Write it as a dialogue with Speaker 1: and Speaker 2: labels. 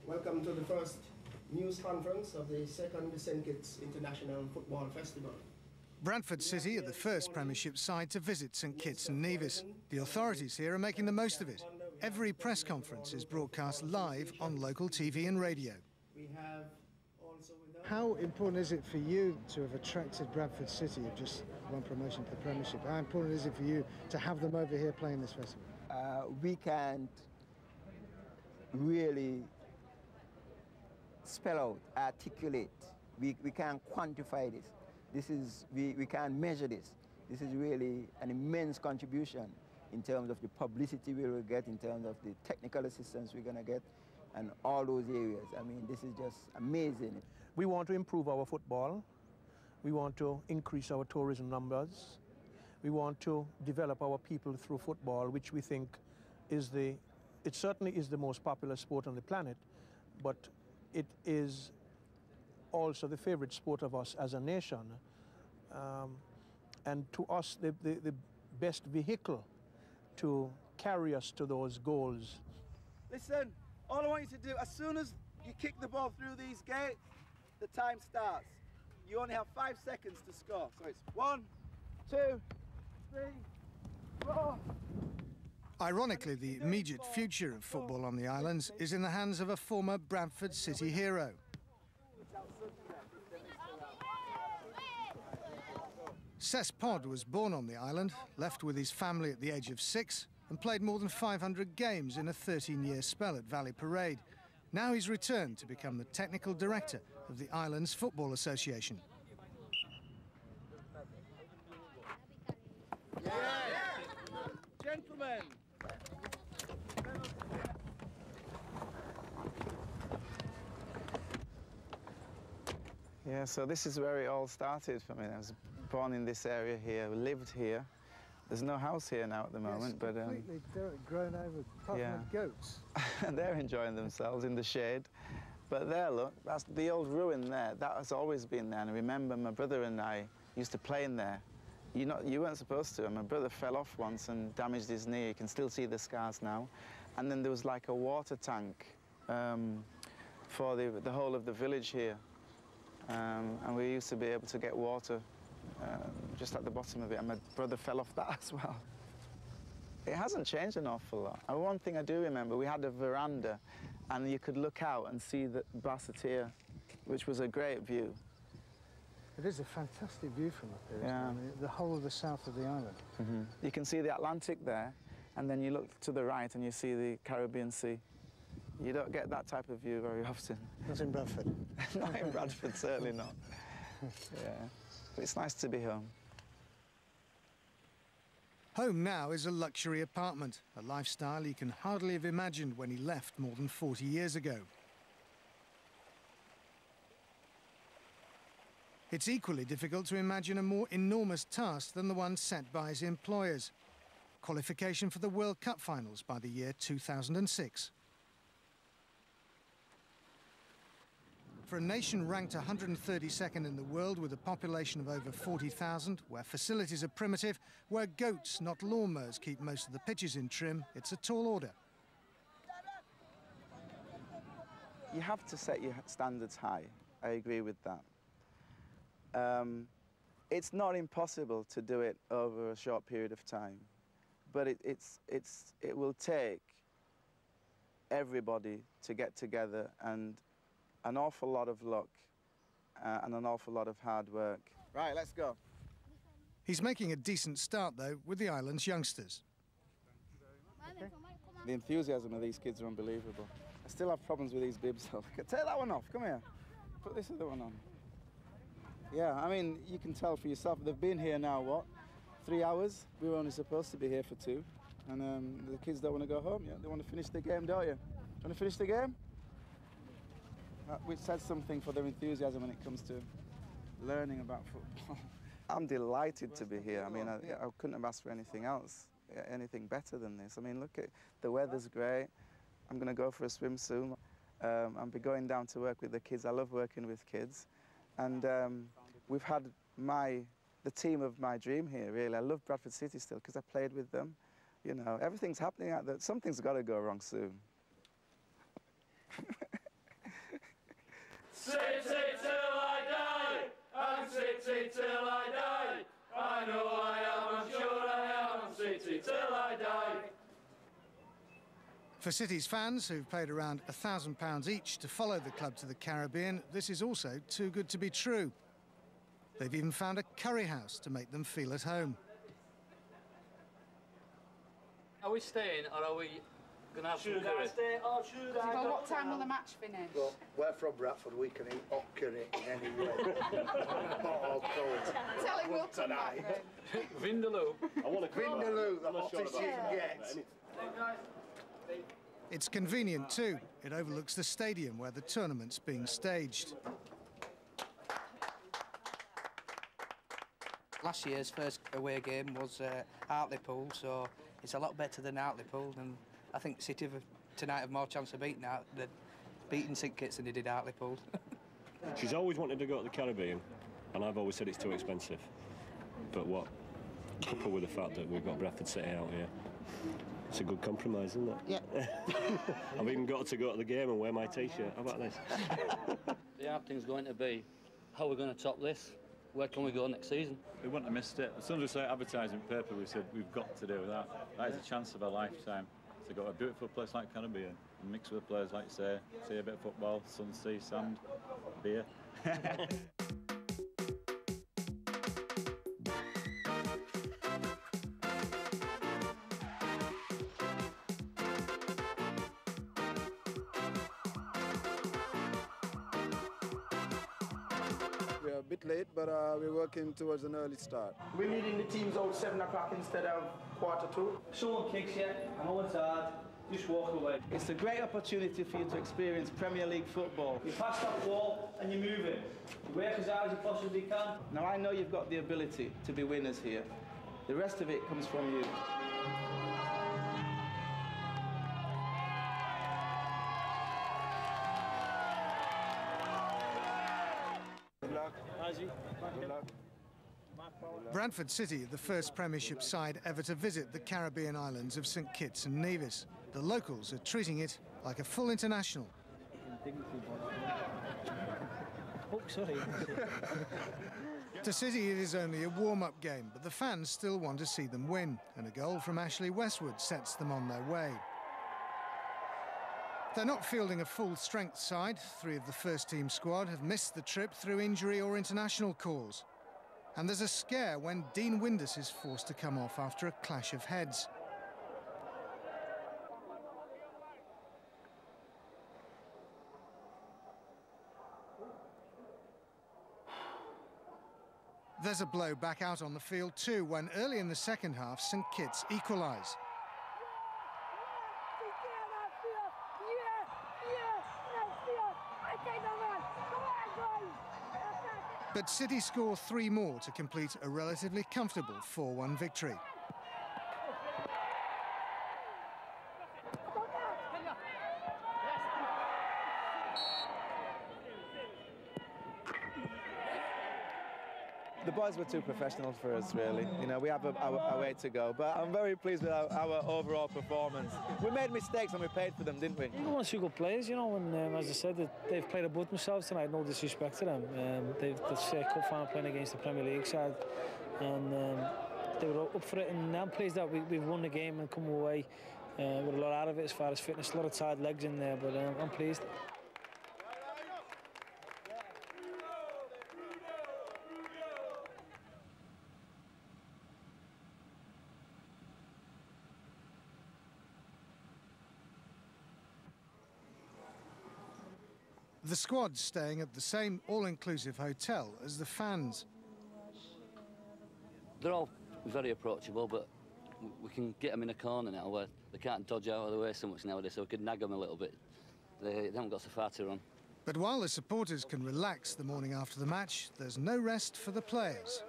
Speaker 1: Welcome to the first news conference of the second St Kitts International Football Festival.
Speaker 2: Bradford City are the first Premiership side to visit St Kitts and Nevis. The authorities here are making the most of it. Every press conference is broadcast live on local TV and radio. How important is it for you to have attracted Bradford City, of just one promotion to the Premiership? How important is it for you to have them over here playing this festival?
Speaker 3: We can't really spell out, articulate. We can't quantify this. We can't measure this. This is really an immense contribution in terms of the publicity we will get, in terms of the technical assistance we're going to get, and all those areas. I mean, this is just amazing.
Speaker 4: We want to improve our football. We want to increase our tourism numbers. We want to develop our people through football, which we think it certainly is the most popular sport on the planet, but it is also the favorite sport of us as a nation. And to us, the best vehicle to carry us to those goals.
Speaker 5: Listen, all I want you to do, as soon as you kick the ball through these gates, the time starts. You only have 5 seconds to score. So it's 1, 2, 3, 4.
Speaker 2: Ironically, the immediate future of football on the islands is in the hands of a former Bradford City hero. Cess Podd was born on the island, left with his family at the age of 6, and played more than 500 games in a 13-year spell at Valley Parade. Now he's returned to become the technical director of the Islands Football Association.
Speaker 5: Yeah. Gentlemen.
Speaker 6: Yeah, so this is where it all started for me. I was born in this area here, lived here. There's no house here now at the moment, but
Speaker 2: completely grown over, apart from the goats.
Speaker 6: And they're enjoying themselves in the shade. But there, look, that's the old ruin there. That has always been there. And I remember my brother and I used to play in there. You weren't supposed to. And my brother fell off once and damaged his knee. You can still see the scars now. And then there was like a water tank for the whole of the village here. And we used to be able to get water just at the bottom of it, and my brother fell off that as well. It hasn't changed an awful lot. And one thing I do remember, we had a veranda, and you could look out and see the Basseterre, which was a great view.
Speaker 2: It is a fantastic view from up there,
Speaker 6: yeah.
Speaker 2: I mean, the whole of the south of the island.
Speaker 6: Mm-hmm. You can see the Atlantic there, and then you look to the right and you see the Caribbean Sea. You don't get that type of view very often.
Speaker 2: Not in Bradford.
Speaker 6: Not in Bradford, certainly not. Yeah. But it's nice to be home.
Speaker 2: Home now is a luxury apartment, a lifestyle he can hardly have imagined when he left more than 40 years ago. It's equally difficult to imagine a more enormous task than the one set by his employers: qualification for the World Cup finals by the year 2006. For a nation ranked 132nd in the world with a population of over 40,000, where facilities are primitive, where goats, not lawnmowers, keep most of the pitches in trim, it's a tall order.
Speaker 6: You have to set your standards high. I agree with that. It's not impossible to do it over a short period of time, but it will take everybody to get together and an awful lot of luck and an awful lot of hard work. Right, let's go.
Speaker 2: He's making a decent start, though, with the island's youngsters.
Speaker 6: Okay. The enthusiasm of these kids are unbelievable. I still have problems with these bibs. Take that one off, come here. Put this other one on. Yeah, I mean, you can tell for yourself. They've been here now, what, 3 hours? We were only supposed to be here for 2. And the kids don't want to go home yet. They want to finish the game, don't you? Do you want to finish the game? Which says something for their enthusiasm when it comes to learning about football. I'm delighted to be here. I mean, I couldn't have asked for anything else, anything better than this. I mean, look, the weather's great. I'm going to go for a swim soon. I'll be going down to work with the kids. I love working with kids. And we've had the team of my dream here, really. I love Bradford City still because I played with them. You know, everything's happening out there. Something's got to go wrong soon.
Speaker 7: City till I die, I'm City till I die. I know I am, I'm sure I am, City till I die.
Speaker 2: For City's fans, who've paid around £1,000 each to follow the club to the Caribbean, this is also too good to be true. They've even found a curry house to make them feel at home.
Speaker 8: Are we staying or are we going to have some curry?
Speaker 9: Well, what time will the match finish?
Speaker 10: Well, we're from Bradford, we can eat hot curry in any way. Hot or cold.
Speaker 9: Tell him we'll come back then.
Speaker 8: Vindaloo.
Speaker 10: I want a Vindaloo, the hottest you can get.
Speaker 2: It's convenient too. It overlooks the stadium where the tournament's being staged.
Speaker 11: Last year's first away game was Hartlepool, so it's a lot better than Hartlepool, and I think City tonight have more chance of beating St Kitts than they did Hartlepool.
Speaker 12: She's always wanted to go to the Caribbean, and I've always said it's too expensive. But what, coupled with the fact that we've got Bradford City out here, it's a good compromise, isn't it?
Speaker 9: Yeah.
Speaker 12: I've even got to go to the game and wear my T-shirt. How about this?
Speaker 8: The hard thing's going to be how we're going to top this. Where can we go next season?
Speaker 13: We wouldn't have missed it. As soon as we saw advertising paper, we said we've got to do that. That is a chance of a lifetime to go to a beautiful place like Caribbean and mix with players like say, see a bit of football, sun, sea, sand, beer.
Speaker 14: We're a bit late, but we're working towards an early start.
Speaker 1: We're needing the teams out 7 o'clock instead of 1:45.
Speaker 15: Someone kicks you, I know it's hard, just walk away.
Speaker 5: It's a great opportunity for you to experience Premier League football.
Speaker 15: You pass that ball and you move it. You work as hard as you possibly can.
Speaker 5: Now I know you've got the ability to be winners here. The rest of it comes from you.
Speaker 2: Bradford City are the first Premiership side ever to visit the Caribbean islands of St Kitts and Nevis. The locals are treating it like a full international.
Speaker 15: Oh, sorry.
Speaker 2: To City it is only a warm-up game, but the fans still want to see them win, and a goal from Ashley Westwood sets them on their way. They're not fielding a full-strength side. 3 of the first-team squad have missed the trip through injury or international calls. And there's a scare when Dean Windus is forced to come off after a clash of heads. There's a blow back out on the field too when early in the second half St Kitts equalise. But City score 3 more to complete a relatively comfortable 4-1 victory.
Speaker 5: The boys were too professional for us, really. You know, we have our way to go, but I'm very pleased with our overall performance. We made mistakes and we paid for them, didn't we?
Speaker 15: You want 2 good players, you know, and as I said, they've played above themselves tonight, no disrespect to them. They've cup final playing against the Premier League side, and they were up for it, and I'm pleased that we've won the game and come away with a lot out of it as far as fitness, a lot of tired legs in there, but I'm pleased.
Speaker 2: The squad's staying at the same all-inclusive hotel as the fans.
Speaker 8: They're all very approachable, but we can get them in a corner now where they can't dodge out of the way so much nowadays, so we could nag them a little bit. They haven't got so far to run.
Speaker 2: But while the supporters can relax the morning after the match, there's no rest for the players.